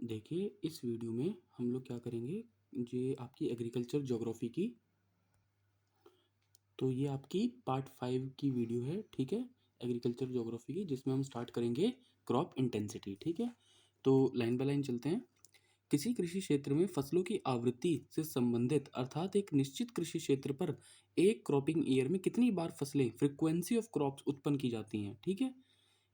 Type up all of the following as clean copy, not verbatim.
देखिए, इस वीडियो में हम लोग क्या करेंगे, ये आपकी एग्रीकल्चर ज्योग्राफी की, तो ये आपकी पार्ट 5 की वीडियो है, ठीक है? एग्रीकल्चर ज्योग्राफी की, जिसमें हम स्टार्ट करेंगे क्रॉप इंटेंसिटी, ठीक है? तो लाइन बाय लाइन चलते हैं। किसी कृषि क्षेत्र में फसलों की आवृत्ति से संबंधित अर्थात एक निश्चित कृषि क्षेत्र पर एक क्रॉपिंग ईयर में कितनी बार फसलें फ्रीक्वेंसी ऑफ क्रॉप्स उत्पन्न की जाती हैं, ठीक है?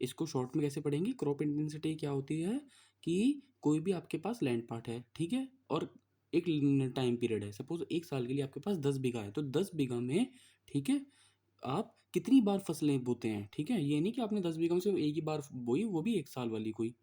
इसको शॉर्ट में कैसे पढ़ेंगे? क्रॉप इंटेंसिटी क्या होती है कि कोई भी आपके पास लैंड पार्ट है, ठीक है, और एक टाइम पीरियड है, सपोज 1 साल के लिए आपके पास 10 बीघा है, तो 10 बीघा में, ठीक है, आप कितनी बार फसलें बोते हैं, ठीक है? ये नहीं कि आपने 10 बीघा में सिर्फ एक ही बार बोई, वो भी 1 साल वाली कोई,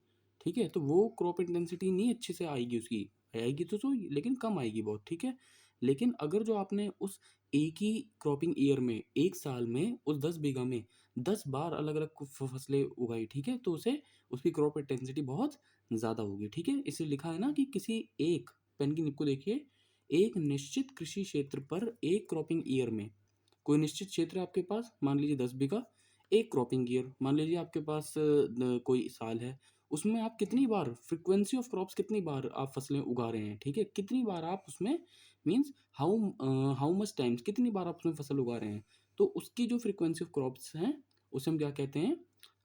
ठीक है? तो वो क्रॉप इंटेंसिटी नहीं अच्छे से आएगी उसकी, आएगी तो लेकिन कम आएगी बहुत, ठीक है? लेकिन अगर जो आपने उस एक ही क्रॉपिंग ईयर में 1 साल में उस 10 बीघा में 10 बार अलग अलग फसलें उगाई, ठीक है, तो उसे उसकी क्रॉप इंटेंसिटी बहुत ज़्यादा होगी, ठीक है? इसलिए लिखा है ना कि किसी एक, पेन की निब को देखिए, एक निश्चित कृषि क्षेत्र पर एक क्रॉपिंग ईयर में, कोई निश्चित क्षेत्र है आपके पास, मान लीजिए 10 बीघा, एक क्रॉपिंग ईयर मान लीजिए आपके पास कोई साल है, उसमें आप कितनी बार फ्रीक्वेंसी ऑफ क्रॉप्स, कितनी बार आप फसलें उगा रहे हैं, ठीक है, कितनी बार आप उसमें, मीन्स हाउ मच टाइम्स, कितनी बार आप उसमें फसल उगा रहे हैं, तो उसकी जो फ्रीक्वेंसी ऑफ क्रॉप्स हैं उसे हम क्या कहते हैं?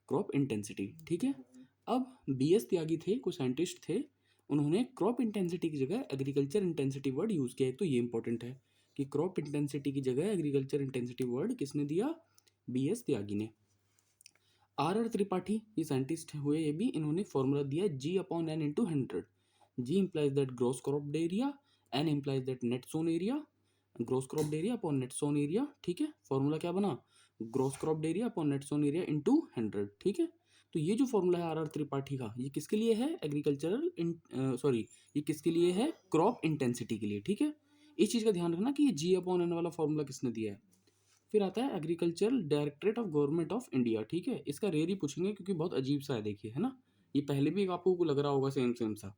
क्रॉप इंटेंसिटी, ठीक है? अब BS त्यागी थे, कोई साइंटिस्ट थे, उन्होंने क्रॉप इंटेंसिटी की जगह एग्रीकल्चर इंटेंसिटी वर्ड यूज़ किया है, तो ये इंपॉर्टेंट है कि क्रॉप इंटेंसिटी की जगह एग्रीकल्चर इंटेंसिटी वर्ड किसने दिया? BS त्यागी ने। RR त्रिपाठी, ये साइंटिस्ट हुए, ये भी, इन्होंने फॉर्मूला दिया G/N/100। G implies that gross cropped area, N implies that net sown area, gross cropped area upon net sown area, ठीक है? फॉर्मूला क्या बना? Gross cropped area upon net sown area into 100, ठीक है? तो ये जो फॉर्मूला है RR त्रिपाठी का, ये किसके लिए है? एग्रीकल्चरल सॉरी, ये किसके लिए है? क्रॉप इंटेंसिटी के लिए, ठीक है? इस चीज़ का ध्यान रखना कि ये G/N वाला फॉर्मूला किसने दिया है। फिर आता है agricultural directorate of government of India, ठीक है? इसका रेयर ही पूछेंगे क्योंकि बहुत अजीब सा है, देखिए, है ना? ये पहले भी आपको लग रहा होगा सेम सेम सा,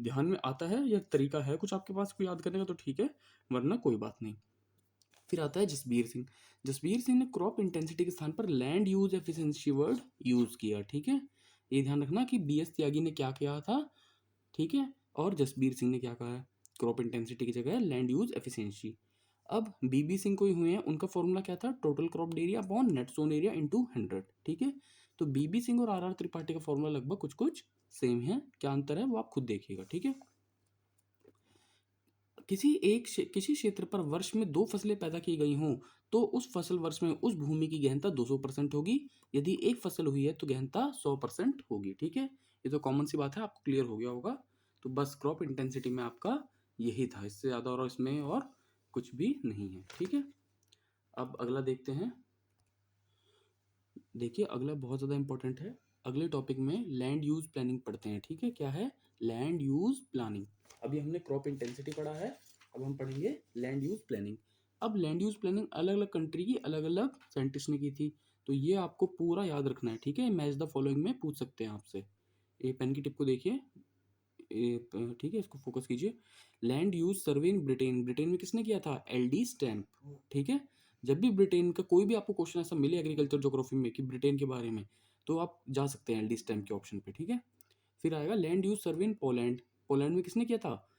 ध्यान में आता है या तरीका है कुछ आपके पास को याद करने का तो ठीक है, वरना कोई बात नहीं। फिर आता है जसबीर सिंह। जसबीर सिंह ने क्रॉप इंटेंसिटी के स्थान पर land use efficiency word use किया, ठीक है? ये ध्यान रखना कि BS त्यागी ने क्या किया था, ठीक है, और जसबीर सिंह ने क्या कहा है? क्रॉप इंटेंसिटी की जगह लैंड यूज एफिशिएंसी। अब BB सिंह कोई हुए हैं, उनका फॉर्मूला क्या था? Total crop area upon net sown area into 100, ठीक है? तो BB सिंह और RR त्रिपाठी का फॉर्मूला लगभग कुछ कुछ सेम है, क्या अंतर है वो आप खुद देखिएगा, ठीक है? किसी क्षेत्र पर वर्ष में 2 फसलें पैदा की गई हों, तो उस फसल वर्ष में उस भूमि की गहनता 200% होगी। यदि एक फसल हुई है तो गहनता 100% होगी, ठीक है? ये तो कॉमन सी बात है, आपको क्लियर हो गया होगा। तो बस क्रॉप इंटेंसिटी में आपका यही था, इससे ज़्यादा और इसमें और कुछ भी नहीं है, ठीक है? अब अगला देखते हैं। देखिए, अगला बहुत ज़्यादा इंपॉर्टेंट है। अगले टॉपिक में लैंड यूज़ प्लानिंग पढ़ते हैं, ठीक है? क्या है? Land use planning. अभी हमने क्रॉप इंटेंसिटी पढ़ा है, अब हम पढ़ेंगे लैंड यूज़ प्लानिंग। अब लैंड यूज़ प्लानिंग अलग अलग कंट्री की अलग अलग साइंटिस्ट ने की थी, तो ये आपको पूरा याद रखना है, ठीक है? मैच द फॉलोइंग में पूछ सकते हैं आपसे। ये पेन की टिप को देखिए, ठीक है, इसको फोकस कीजिए। Land use survey in Britain, Britain में किसने किया था? LD स्टैम्प, ठीक है? जब भी ब्रिटेन का कोई भी आपको क्वेश्चन ऐसा मिले एग्रीकल्चर ज्योग्राफी में कि ब्रिटेन के बारे में, तो आप जा सकते हैं LD स्टैम्प के ऑप्शन पे, ठीक है? फिर आएगा land use survey in Poland, Poland में किसने किया था?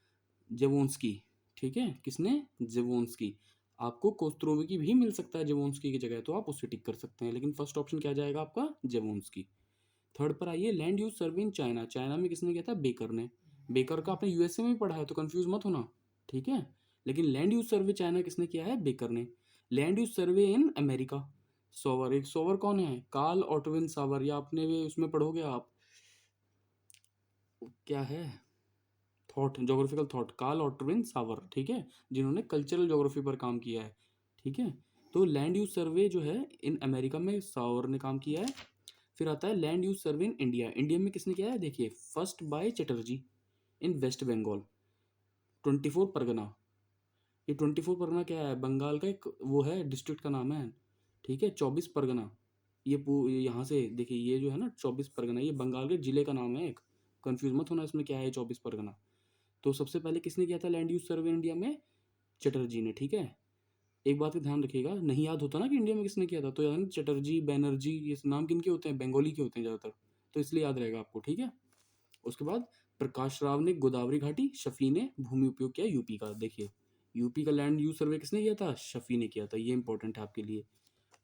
जेवोंस्की, ठीक है? किसने? जेवोंस्की। आपको कोस्त्रोविकी भी मिल सकता है जेवोंस्की की जगह, तो आप उससे टिक कर सकते हैं, लेकिन फर्स्ट ऑप्शन क्या जाएगा आपका? जेवोंस्की। थर्ड पर आइए, land use survey in China, China में किसने किया था? बेकर ने। बेकर का आपने USA में भी पढ़ा है, तो कंफ्यूज मत होना, ठीक है? लेकिन लैंड यूज सर्वे चाइना किसने किया है? बेकर ने। Land use survey in America, Sauer, एक सोवर कौन है? कार्ल ऑटविन सावर, या आपने उसमें पढ़ोगे आप, क्या है, थॉट, जोग्राफिकल थॉट, कार्ल ऑटविन सावर, ठीक है, जिन्होंने कल्चरल ज्योग्राफी पर काम किया है, ठीक है? तो लैंड यूज सर्वे जो है इन अमेरिका में सावर ने काम किया है। फिर आता है land use survey in India, India में किसने किया है? देखिए, first by Chatterjee in West Bengal, 24 Pargana. ये 24 परगना क्या है? बंगाल का एक वो है, डिस्ट्रिक्ट का नाम है, ठीक है? 24 परगना, ये यहाँ से देखिए, ये जो है ना 24 परगना, ये बंगाल के जिले का नाम है एक, कंफ्यूज मत होना इसमें क्या है 24 परगना। तो सबसे पहले किसने किया था लैंड यूज सर्वे इंडिया में? चटर्जी ने, ठीक है? एक बात का ध्यान रखिएगा, नहीं याद होता ना कि इंडिया में किसने किया था, तो याद चटर्जी, बैनर्जी, ये नाम किनके होते हैं? बंगाली के होते हैं ज़्यादातर, तो इसलिए याद रहेगा आपको, ठीक है? उसके बाद प्रकाश राव ने गोदावरी घाटी, शफी ने भूमि उपयोग किया यूपी का। देखिए यूपी का लैंड यूज सर्वे किसने किया था? शफी ने किया था। ये इंपॉर्टेंट है आपके लिए।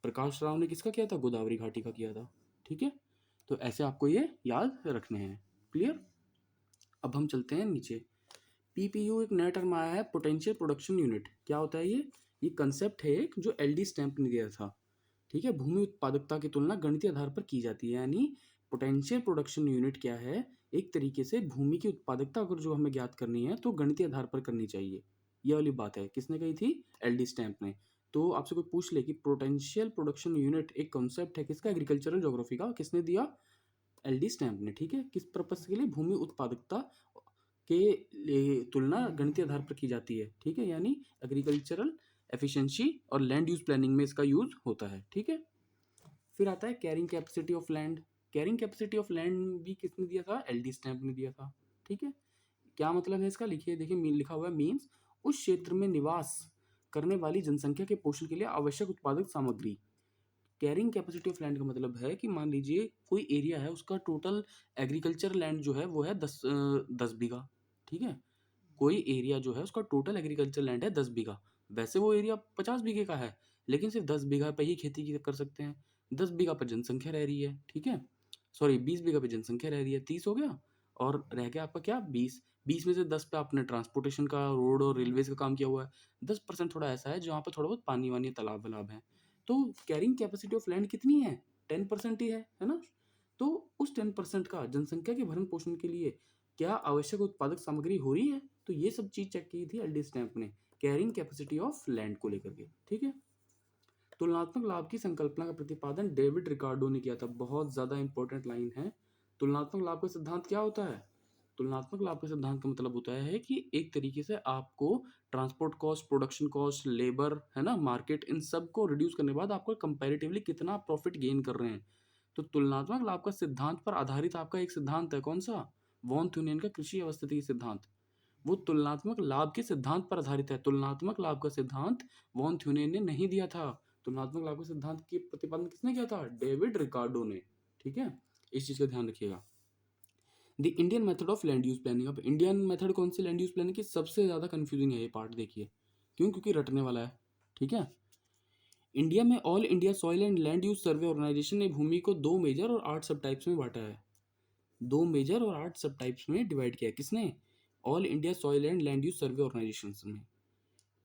प्रकाश राव ने किसका किया था? गोदावरी घाटी का किया था। ठीक है, तो ऐसे आपको ये याद रखने हैं। क्लियर। अब हम चलते हैं नीचे। पीपीयू एक नया टर्म आया है, पोटेंशियल प्रोडक्शन यूनिट। क्या होता है ये कंसेप्ट है एक जो एलडी स्टैंप ने दिया था। ठीक है, भूमि उत्पादकता की तुलना गणितीय आधार पर की जाती है। यानी पोटेंशियल प्रोडक्शन यूनिट क्या है? एक तरीके से भूमि की उत्पादकता अगर जो हमें ज्ञात करनी है तो गणितीय आधार पर करनी चाहिए। ये वाली बात है। किसने कही थी? एलडी स्टैंप ने। तो आपसे कोई पूछ ले कि पोटेंशियल प्रोडक्शन यूनिट एक कॉन्सेप्ट है किसका? एग्रीकल्चरल ज्योग्राफी का। किसने दिया? एलडी स्टैंप ने। ठीक है, किस पर्पस के लिए? भूमि उत्पादकता के तुलना गणितीय आधार पर की जाती है। ठीक है, यानी एग्रीकल्चरल एफिशिएंसी और लैंड यूज प्लानिंग में इसका यूज होता है। ठीक है, फिर आता है carrying capacity of land. Carrying capacity of land भी किसने दिया था? एलडी स्टैंप ने दिया था। ठीक है, क्या मतलब है इसका? लिखिए, देखिए लिखा हुआ है मीन्स उस क्षेत्र में निवास करने वाली जनसंख्या के पोषण के लिए आवश्यक उत्पादक सामग्री। कैरिंग कैपेसिटी ऑफ लैंड का मतलब है कि मान लीजिए कोई एरिया है, उसका टोटल एग्रीकल्चर लैंड जो है वो है 10 बीघा। ठीक है, कोई एरिया जो है उसका टोटल एग्रीकल्चर लैंड है 10 बीघा। वैसे वो एरिया 50 बीघे का है, लेकिन सिर्फ 10 बीघा पे ही खेती की कर सकते हैं। 10 बीघा पर जनसंख्या रह रही है। ठीक है, सॉरी 20 बीघा पे जनसंख्या रह रही है, 30 हो गया। और रह गया आपका क्या? 20। 20 में से 10 पे आपने ट्रांसपोर्टेशन का, रोड और रेलवेज का काम किया हुआ है। 10% थोड़ा ऐसा है जहाँ पर थोड़ा बहुत पानी वानी तालाब वालाब है। तो कैरिंग कैपेसिटी ऑफ लैंड कितनी है? 10% ही है ना। तो उस 10% का जनसंख्या के भरण पोषण के लिए क्या आवश्यक उत्पादक सामग्री हो रही है? तो ये सब चीज चेक की थी एलडी स्टैंप ने कैरिंग कैपेसिटी ऑफ लैंड को लेकर के। ठीक है, तुलनात्मक लाभ की संकल्पना का प्रतिपादन डेविड रिकार्डो ने किया था। बहुत ज्यादा इंपॉर्टेंट लाइन है। तुलनात्मक लाभ का सिद्धांत क्या होता है? तुलनात्मक लाभ का सिद्धांत का मतलब होता है कि एक तरीके से आपको transport cost, production cost, labour है ना, मार्केट, इन सब को रिड्यूस करने के बाद आपको कंपैरेटिवली कितना प्रॉफिट गेन कर रहे हैं। तो तुलनात्मक लाभ का सिद्धांत पर आधारित आपका एक सिद्धांत है। कौन सा? वॉन थ्यूनेन का कृषि अवस्थिति सिद्धांत। वो तुलनात्मक लाभ के सिद्धांत पर आधारित है। तुलनात्मक लाभ का सिद्धांत वॉन थ्यूनेन ने नहीं दिया था। तुलनात्मक लाभ के सिद्धांत की प्रतिपादन किसने किया था? डेविड रिकार्डो ने। ठीक है, इस चीज का ध्यान रखिएगा। The Indian method of land use planning. अब इंडियन मेथड कौन सी लैंड यूज प्लानिंग की? सबसे ज्यादा कंफ्यूजिंग है ये पार्ट। देखिए क्यों? क्योंकि रटने वाला है। ठीक है, इंडिया में All India Soil and Land use Survey Organisation ने भूमि को 2 मेजर और 8 सब टाइप्स में बांटा है। 2 मेजर और 8 सब टाइप्स में डिवाइड किया है। किसने? All India Soil and Land use Survey Organisation में।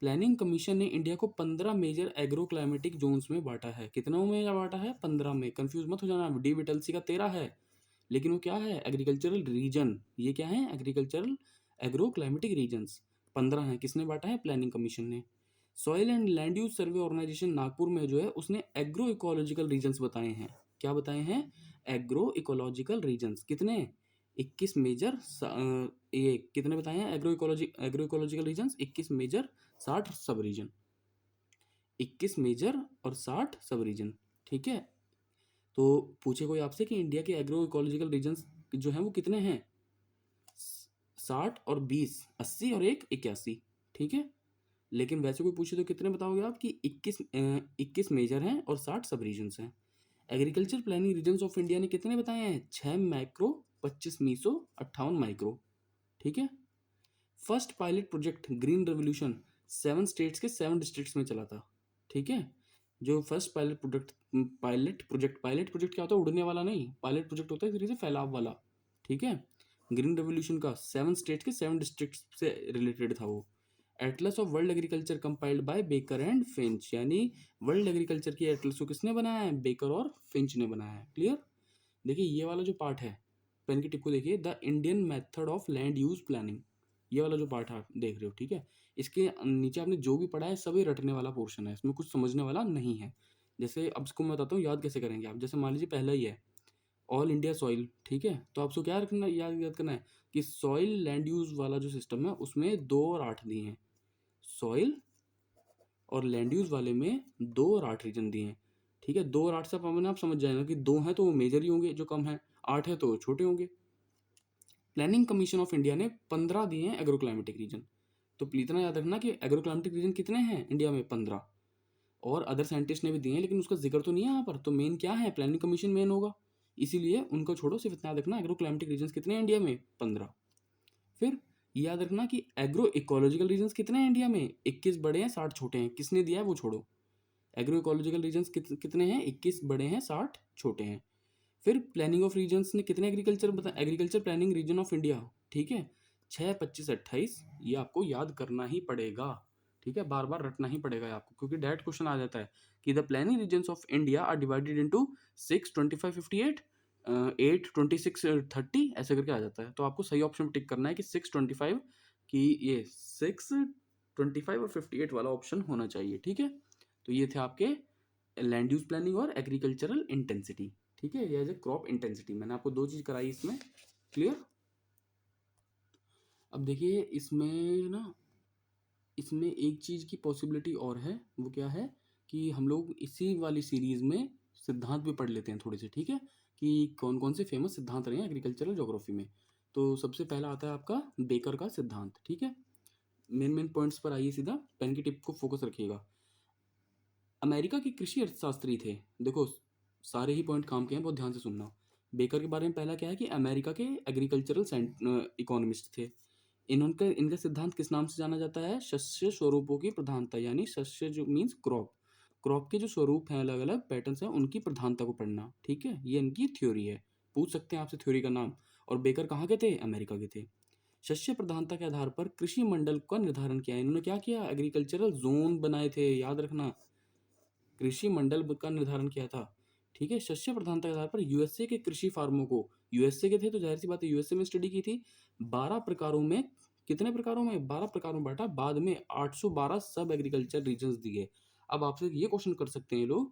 प्लानिंग कमीशन ने इंडिया को 15 मेजर एग्रो क्लाइमेटिक जोन्स में बांटा है। कितनों में बांटा है? 15 में। कंफ्यूज मत हो जाना, डी विटलसी का 13 है, लेकिन वो क्या है? Agricultural region. ये क्या है? Agricultural agro climatic regions. 15 है। किसने बांटा है? प्लानिंग कमीशन ने। Soil and Land use Survey Organisation Nagpur में जो है उसने एग्रो इकोलॉजिकल रीजन्स बताए हैं। क्या बताए हैं? Agro ecological regions. कितने? 21 मेजर। ये कितने बताए हैं? एग्रो इकोलॉजिकल रीजन्स 21 मेजर, 60 सब रीजन। 21 मेजर और 60 सब रीजन। ठीक है, तो पूछे कोई आपसे कि इंडिया के एग्रो इकोलॉजिकल रीजन्स जो हैं वो कितने हैं? 60 और 20, 80 और 1, 81। ठीक है, लेकिन वैसे कोई पूछे तो कितने बताओगे आप? कि 21 मेजर हैं और 60 सब रीजन्स हैं। Agriculture planning regions of India ने कितने बताए हैं? 6 मैक्रो, 25 मीसो, 58 माइक्रो। ठीक है, first pilot project green revolution 7 states के 7 डिस्ट्रिक्ट्स में चला था। ठीक है, जो फर्स्ट पायलट प्रोजेक्ट क्या होता है? उड़ने वाला नहीं, पायलट प्रोजेक्ट होता है एक तरीके से फैलाव वाला। ठीक है, ग्रीन रेवोल्यूशन का 7 स्टेट के 7 डिस्ट्रिक्ट्स से रिलेटेड था वो। Atlas of world agriculture compiled bye baker and Finch, यानी वर्ल्ड एग्रीकल्चर की एटलस को किसने बनाया है? बेकर और फिंच ने बनाया है। क्लियर। देखिए ये वाला जो पार्ट है, पेन की टिप को देखिए, the Indian method of land use planning. ये वाला जो पार्ट आप देख रहे हो, ठीक है, इसके नीचे आपने जो भी पढ़ा है सभी रटने वाला पोर्शन है, इसमें कुछ समझने वाला नहीं है। जैसे अब इसको मैं बताता हूँ याद कैसे करेंगे आप। जैसे मान लीजिए पहला ही है ऑल इंडिया सॉइल। ठीक है, तो आपको क्या रखना, याद करना है कि सॉइल लैंड यूज वाला जो सिस्टम है उसमें 2 और 8 दिए हैं। सॉइल और लैंड यूज वाले में 2 और 8 रीजन दिए हैं। ठीक है, 2 और 8 से आप समझ जाएगा कि 2 हैं तो वो मेजर ही होंगे जो कम है, 8 है तो वो छोटे होंगे। प्लानिंग कमीशन ऑफ इंडिया ने 15 दिए हैं एग्रो क्लाइमेटिक रीजन। तो इतना याद रखना कि एग्रो क्लाइमेटिक रीजन कितने हैं इंडिया में? 15। और अदर साइंटिस्ट ने भी दिए हैं लेकिन उसका जिक्र तो नहीं है यहाँ पर। तो मेन क्या है? प्लानिंग कमीशन मेन होगा, इसीलिए उनको छोड़ो, सिर्फ इतना याद रखना एग्रो क्लाइमेटिक रीजन कितने हैं इंडिया में? 15। फिर याद रखना कि एग्रो इकोलॉजिकल रीजन्स कितने हैं इंडिया में, 21 बड़े हैं 60 छोटे हैं। किसने दिया है वो छोड़ो। एग्रो इकोलॉजिकल रीजन्स कितने हैं, 21 बड़े हैं 60 छोटे हैं। फिर प्लानिंग ऑफ रीजन्स ने कितने एग्रीकल्चर बता, agriculture planning region of India, ठीक है, 6, 25, 28, ये आपको याद करना ही पड़ेगा। ठीक है, बार बार रटना ही पड़ेगा आपको, क्योंकि डायरेक्ट क्वेश्चन आ जाता है कि the planning regions of India are divided into 6, 25, 58, 8, 26, 30, ऐसे करके आ जाता है। तो आपको सही ऑप्शन टिक करना है कि 6, 25 की, ये 6, 25 और 58 वाला ऑप्शन होना चाहिए। ठीक है, तो ये थे आपके लैंड यूज प्लानिंग और एग्रीकल्चरल इंटेंसिटी। ठीक है, ये एज ए क्रॉप इंटेंसिटी मैंने आपको दो चीज कराई इसमें। क्लियर। अब देखिए इसमें ना, इसमें एक चीज की पॉसिबिलिटी और है, वो क्या है कि हम लोग इसी वाली सीरीज में सिद्धांत भी पढ़ लेते हैं थोड़े से। ठीक है, कि कौन कौन से फेमस सिद्धांत रहे हैं एग्रीकल्चरल ज्योग्राफी में। तो सबसे पहला आता है आपका बेकर का सिद्धांत। ठीक है, मेन पॉइंट्स पर आइए, सीधा पेन की टिप को फोकस रखिएगा। अमेरिका के कृषि अर्थशास्त्री थे। देखो सारे ही पॉइंट काम के हैं, बहुत ध्यान से सुनना। बेकर के बारे में पहला क्या है कि अमेरिका के एग्रीकल्चरल इकोनॉमिस्ट थे। इनका सिद्धांत किस नाम से जाना जाता है, शस्य स्वरूपों की प्रधानता, यानी शस्य जो मीन्स क्रॉप, क्रॉप के जो स्वरूप हैं, अलग अलग पैटर्न्स हैं, उनकी प्रधानता को पढ़ना। ठीक है, ये इनकी थ्योरी है, पूछ सकते हैं आपसे थ्योरी का नाम। और बेकर कहाँ के थे, अमेरिका के थे। शस्य प्रधानता के आधार पर कृषि मंडल का निर्धारण किया। इन्होंने क्या किया, एग्रीकल्चरल जोन बनाए थे, याद रखना, कृषि मंडल का निर्धारण किया था। ठीक है, शस्य प्रधानता के आधार पर यूएसए के कृषि फार्मों को, यूएसए के थे तो जाहिर सी बात है यूएसए में स्टडी की थी, 12 प्रकारों में, कितने प्रकारों में, 12 प्रकारों में बांटा, बाद में 812 सब एग्रीकल्चर रीजन्स दिए। अब आपसे ये क्वेश्चन कर सकते हैं लोग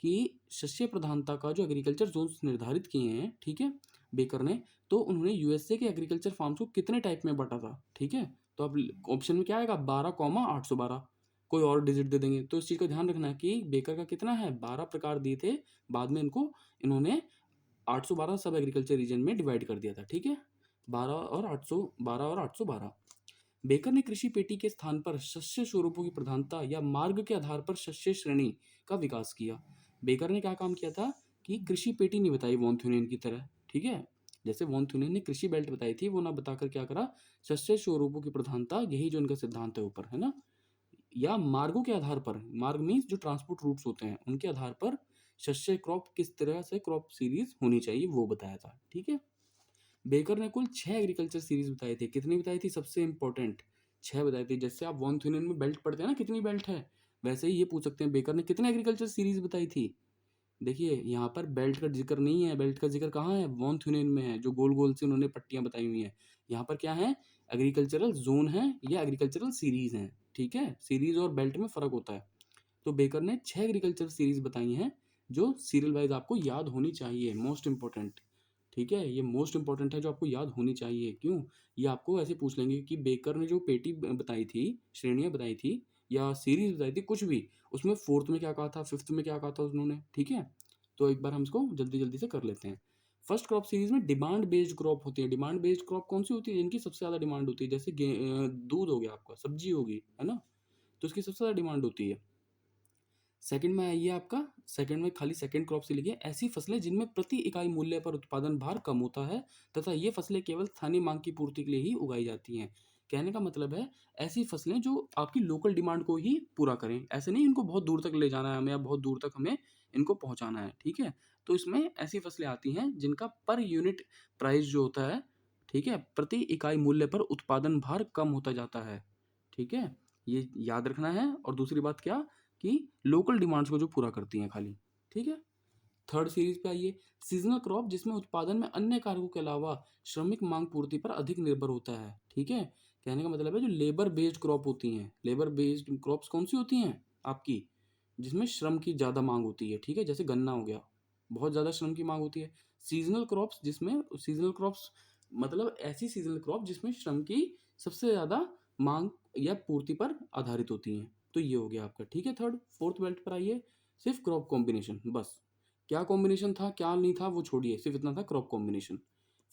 कि शस्य प्रधानता का जो एग्रीकल्चर जोन निर्धारित किए हैं, ठीक है, बेकर ने, तो उन्होंने यूएसए के एग्रीकल्चर फार्म्स को कितने टाइप में बांटा था। ठीक है, तो अब ऑप्शन में क्या आएगा, 12,812, कोई और डिजिट दे देंगे। तो इस चीज का ध्यान रखना है कि बेकर का कितना है, 12 प्रकार दिए थे, बाद में इनको इन्होंने 812 सब एग्रीकल्चर रीजन में डिवाइड कर दिया था। ठीक है, 12 और 812। बेकर ने कृषि पेटी के स्थान पर शस्य स्वरूपों की प्रधानता या मार्ग के आधार पर शस्य श्रेणी का विकास किया। बेकर ने क्या काम किया था कि कृषि पेटी नहीं बताई वॉन थ्यूनेन की तरह। ठीक है, जैसे वॉन थ्यूनेन ने कृषि बेल्ट बताई थी, वो ना बताकर क्या करा, शस्य स्वरूपों की प्रधानता, यही जो इनका सिद्धांत है ऊपर, है ना, या मार्गों के आधार पर, मार्ग मीन्स जो ट्रांसपोर्ट रूट्स होते हैं, उनके आधार पर शस्य क्रॉप किस तरह से क्रॉप सीरीज होनी चाहिए वो बताया था। ठीक है, बेकर ने कुल 6 एग्रीकल्चर सीरीज बताई थी। कितनी बताई थी, सबसे इंपॉर्टेंट, 6 बताई थी। जैसे आप वॉन थ्यूनेन में बेल्ट पढ़ते हैं ना, कितनी बेल्ट है, वैसे ही ये पूछ सकते हैं बेकर ने कितने एग्रीकल्चर सीरीज बताई थी। देखिए यहाँ पर बेल्ट का जिक्र नहीं है, बेल्ट का जिक्र कहाँ है, वॉन थ्यूनेन में है, जो गोल गोल से उन्होंने पट्टियां बताई हुई हैं। यहाँ पर क्या है, एग्रीकल्चरल जोन है या एग्रीकल्चरल सीरीज है। ठीक है, सीरीज और बेल्ट में फर्क होता है। तो बेकर ने 6 एग्रीकल्चर सीरीज बताई हैं, जो सीरियल वाइज आपको याद होनी चाहिए, मोस्ट इंपॉर्टेंट। ठीक है, ये मोस्ट इंपॉर्टेंट है, जो आपको याद होनी चाहिए। क्यों, ये आपको ऐसे पूछ लेंगे कि बेकर ने जो पेटी बताई थी, श्रेणियां बताई थी या सीरीज बताई थी, कुछ भी, उसमें फोर्थ में क्या कहा था, फिफ्थ में क्या कहा था उन्होंने। ठीक है, तो एक बार हम इसको जल्दी जल्दी से कर लेते हैं। फर्स्ट क्रॉप सीरीज में डिमांड बेस्ड क्रॉप होती है। डिमांड बेस्ड क्रॉप कौन सी होती है, जिनकी सबसे ज्यादा डिमांड होती है, जैसे दूध हो गया आपका, सब्जी होगी, है ना, तो इसकी सबसे ज्यादा डिमांड होती है। सेकंड में आइए आपका, सेकंड में खाली सेकंड क्रॉप से लिखिए, ऐसी फसलें जिनमें प्रति इकाई मूल्य पर उत्पादन भार कम होता है तथा ये फसलें केवल स्थानीय मांग की पूर्ति के लिए ही उगाई जाती हैं। कहने का मतलब है ऐसी फसलें जो आपकी लोकल डिमांड को ही पूरा करें, ऐसे नहीं इनको बहुत दूर तक ले जाना है हमें, या बहुत दूर तक हमें इनको पहुंचाना है। ठीक है, तो इसमें ऐसी फसलें आती हैं जिनका पर यूनिट प्राइस जो होता है, ठीक है, प्रति इकाई मूल्य पर उत्पादन भार कम होता जाता है। ठीक है, ये याद रखना है। और दूसरी बात क्या, कि लोकल डिमांड्स को जो पूरा करती हैं खाली। ठीक है, थर्ड सीरीज पे आइए, सीजनल क्रॉप जिसमें उत्पादन में अन्य कारकों के अलावा श्रमिक मांग पूर्ति पर अधिक निर्भर होता है। ठीक है, कहने का मतलब है जो लेबर बेस्ड क्रॉप होती हैं, लेबर बेस्ड क्रॉप्स कौन सी होती हैं आपकी, जिसमें श्रम की ज़्यादा मांग होती है। ठीक है, जैसे गन्ना हो गया, बहुत ज़्यादा श्रम की मांग होती है। सीजनल क्रॉप्स, जिसमें सीजनल क्रॉप्स मतलब ऐसी सीजनल क्रॉप जिसमें श्रम की सबसे ज़्यादा मांग या पूर्ति पर आधारित होती हैं। तो ये हो गया आपका। ठीक है, थर्ड फोर्थ बेल्ट पर आइए, सिर्फ क्रॉप कॉम्बिनेशन, बस क्या कॉम्बिनेशन था क्या नहीं था वो छोड़िए, सिर्फ इतना था क्रॉप कॉम्बिनेशन।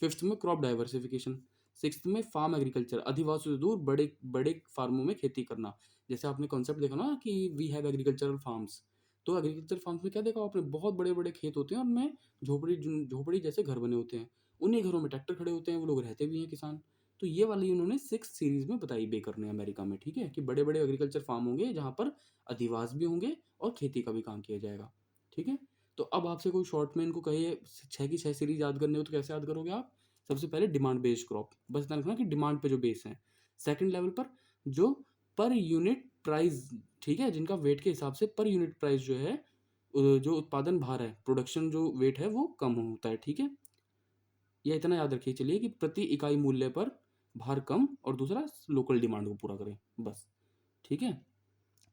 फिफ्थ में क्रॉप डाइवर्सिफिकेशन। सिक्स्थ में फार्म एग्रीकल्चर, अधिवासियों से दूर बड़े बड़े फार्मों में खेती करना। जैसे आपने कॉन्सेप्ट देखा ना कि वी हैव एग्रीकल्चरल फार्म्स, तो एग्रीकल्चर फार्म्स में क्या देखा आपने, बहुत बड़े बड़े खेत होते हैं, उनमें झोपड़ी झोपड़ी जैसे घर बने होते हैं, उन्हीं घरों में ट्रैक्टर खड़े होते हैं, वो लोग रहते भी हैं किसान। तो ये वाली उन्होंने 6 सीरीज में बताई बेकर ने अमेरिका में, ठीक है, कि बड़े बड़े एग्रीकल्चर फार्म होंगे जहाँ पर अधिवास भी होंगे और खेती का भी काम किया जाएगा, ठीक है। तो अब आपसे कोई शॉर्ट में इनको कहिए 6 की 6 सीरीज याद करने हो तो कैसे याद करोगे आप? सबसे पहले डिमांड बेस्ड क्रॉप, बस इतना रखना कि डिमांड पे जो बेस है। सेकंड लेवल पर जो पर यूनिट प्राइस, ठीक है, जिनका वेट के हिसाब से पर यूनिट प्राइस जो है, जो उत्पादन भार है, प्रोडक्शन जो वेट है वो कम होता है, ठीक है। या इतना याद रखिए चलिए कि प्रति इकाई मूल्य पर भार कम, और दूसरा लोकल डिमांड को पूरा करें, बस, ठीक है।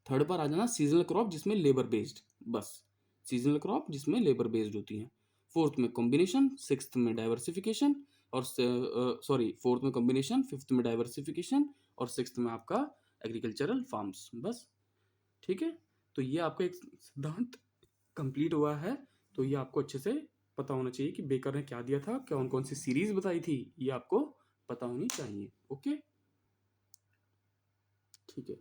थर्ड पर आ जाना सीजनल क्रॉप जिसमें लेबर बेस्ड, बस, सीजनल क्रॉप जिसमें लेबर बेस्ड होती हैं। फोर्थ में कॉम्बिनेशन, सिक्स्थ में डाइवर्सिफिकेशन, और सॉरी फोर्थ में कॉम्बिनेशन, फिफ्थ में डाइवर्सिफिकेशन, और सिक्स्थ में आपका एग्रीकल्चरल फार्म्स, बस, ठीक है। तो ये आपका एक सिद्धांत कंप्लीट हुआ है। तो ये आपको अच्छे से पता होना चाहिए कि बेकर ने क्या दिया था, कौन कौन सी सीरीज बताई थी, ये आपको पता होनी चाहिए। ओके, ठीक है।